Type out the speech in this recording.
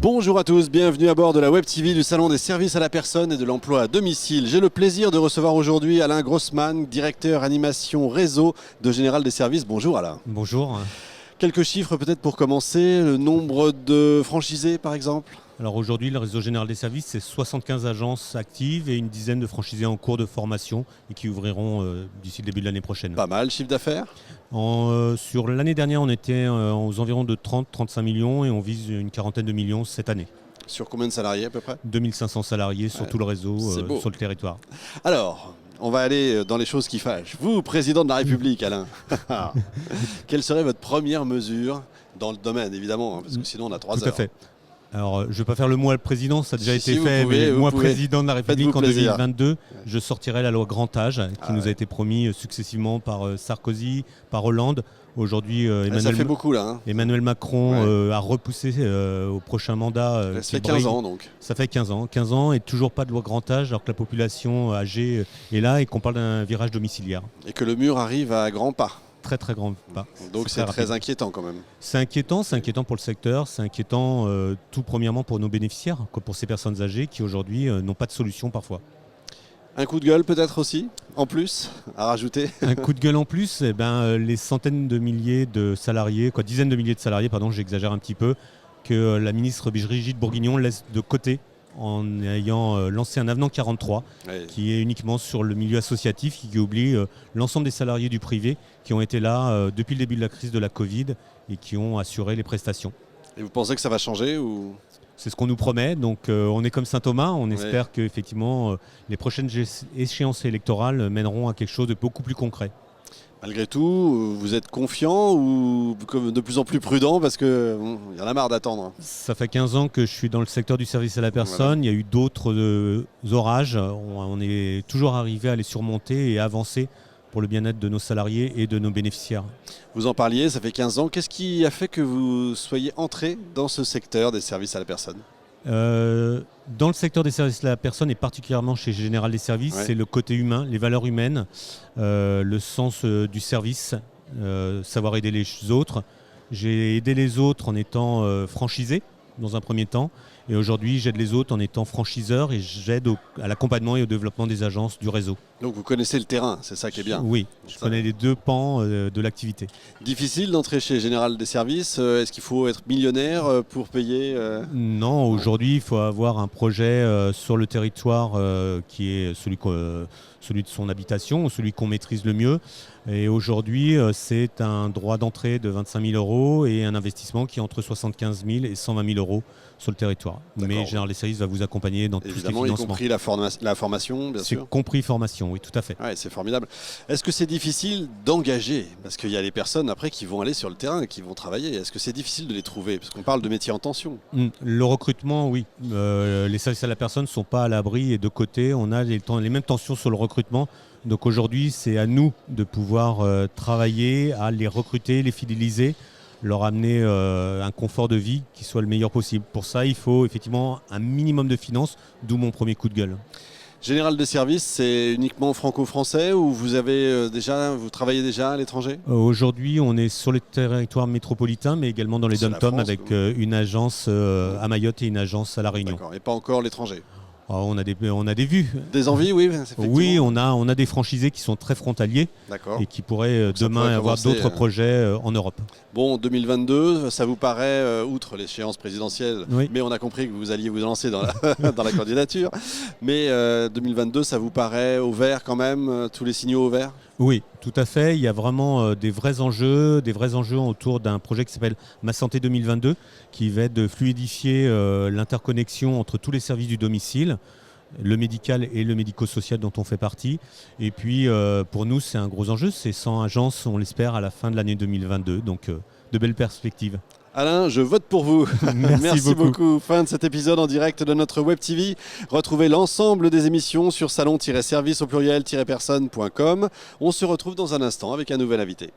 Bonjour à tous, bienvenue à bord de la Web TV du Salon des services à la personne et de l'emploi à domicile. J'ai le plaisir de recevoir aujourd'hui Alain Grossman, directeur animation réseau de Général des Services. Bonjour Alain. Bonjour. Quelques chiffres peut-être pour commencer, le nombre de franchisés par exemple? Alors aujourd'hui, le réseau Général des Services, c'est 75 agences actives et une dizaine de franchisés en cours de formation et qui ouvriront d'ici le début de l'année prochaine. Pas mal, chiffre d'affaires? Sur l'année dernière, on était aux environs de 30-35 millions et on vise une quarantaine de millions cette année. Sur combien de salariés à peu près? 2500 salariés sur tout le réseau, sur le territoire. Alors, on va aller dans les choses qui fâchent. Vous, président de la République, Alain, quelle serait votre première mesure dans le domaine, évidemment, hein, parce que sinon on a 3 heures. Tout à fait. Alors, je ne vais pas faire le mois président, ça a déjà été fait, mais vous moi, pouvez. président de la République en plaisir. 2022, je sortirai la loi Grand Âge, qui nous a été promis successivement par Sarkozy, par Hollande. Aujourd'hui, Ça fait beaucoup là. Hein. Emmanuel Macron a repoussé au prochain mandat. Ça fait 15 ans donc. Ça fait 15 ans et toujours pas de loi Grand Âge, alors que la population âgée est là et qu'on parle d'un virage domiciliaire. Et que le mur arrive à grands pas. Très très grand pas. Donc c'est très inquiétant quand même. C'est inquiétant pour le secteur, c'est inquiétant tout premièrement pour nos bénéficiaires, comme pour ces personnes âgées qui aujourd'hui n'ont pas de solution parfois. Un coup de gueule peut-être aussi, en plus, à rajouter? Un coup de gueule en plus, les centaines de milliers de salariés, dizaines de milliers de salariés, j'exagère un petit peu, que la ministre Brigitte Bourguignon laisse de côté en ayant lancé un avenant 43 qui est uniquement sur le milieu associatif, qui oublie l'ensemble des salariés du privé qui ont été là depuis le début de la crise de la Covid et qui ont assuré les prestations. Et vous pensez que ça va changer ou... C'est ce qu'on nous promet, donc on est comme Saint-Thomas, on espère qu'effectivement les prochaines échéances électorales mèneront à quelque chose de beaucoup plus concret. Malgré tout, vous êtes confiant ou de plus en plus prudent parce qu'il y en a marre d'attendre? Ça fait 15 ans que je suis dans le secteur du service à la personne. Voilà. Il y a eu d'autres orages. On est toujours arrivé à les surmonter et à avancer pour le bien-être de nos salariés et de nos bénéficiaires. Vous en parliez, ça fait 15 ans. Qu'est-ce qui a fait que vous soyez entré dans ce secteur des services à la personne? Dans le secteur des services à la personne et particulièrement chez Général des Services, c'est le côté humain, les valeurs humaines, le sens du service, savoir aider les autres. J'ai aidé les autres en étant franchisé dans un premier temps et aujourd'hui j'aide les autres en étant franchiseur et j'aide à l'accompagnement et au développement des agences du réseau. Donc vous connaissez le terrain, c'est ça qui est bien? Oui, je connais les deux pans de l'activité. Difficile d'entrer chez Général des Services? Est-ce qu'il faut être millionnaire pour payer? Non, aujourd'hui il faut avoir un projet sur le territoire qui est celui de son habitation, celui qu'on maîtrise le mieux. Et aujourd'hui, c'est un droit d'entrée de 25 000 euros et un investissement qui est entre 75 000 et 120 000 euros sur le territoire. Mais Général des Services va vous accompagner dans tout ce qui est financement. Y compris la formation, bien sûr. C'est compris formation, oui, tout à fait. Ouais, c'est formidable. Est-ce que c'est difficile d'engager? Parce qu'il y a les personnes après qui vont aller sur le terrain, qui vont travailler. Est-ce que c'est difficile de les trouver? Parce qu'on parle de métiers en tension. Le recrutement, oui. Les services à la personne ne sont pas à l'abri et de côté, on a les mêmes tensions sur le recrutement. Donc aujourd'hui, c'est à nous de pouvoir travailler, à les recruter, les fidéliser, leur amener un confort de vie qui soit le meilleur possible. Pour ça, il faut effectivement un minimum de finances, d'où mon premier coup de gueule. Général des Services, c'est uniquement franco-français ou vous travaillez déjà à l'étranger? Aujourd'hui, on est sur le territoire métropolitain, mais également dans les dom-toms avec une agence à Mayotte et une agence à La Réunion. D'accord, et pas encore l'étranger? On a des vues. Des envies, oui. Oui, on a des franchisés qui sont très frontaliers et qui pourraient demain avoir d'autres projets en Europe. Bon, 2022, ça vous paraît, outre l'échéance présidentielle, mais on a compris que vous alliez vous lancer dans la candidature, mais 2022, ça vous paraît au vert quand même, tous les signaux au vert? Oui, tout à fait. Il y a vraiment des vrais enjeux autour d'un projet qui s'appelle Ma Santé 2022, qui va être de fluidifier l'interconnexion entre tous les services du domicile, le médical et le médico-social dont on fait partie. Et puis, pour nous, c'est un gros enjeu. C'est 100 agences, on l'espère, à la fin de l'année 2022. Donc, de belles perspectives. Alain, je vote pour vous. Merci beaucoup. Fin de cet épisode en direct de notre Web TV. Retrouvez l'ensemble des émissions sur salon-service au pluriel-personne.com. On se retrouve dans un instant avec un nouvel invité.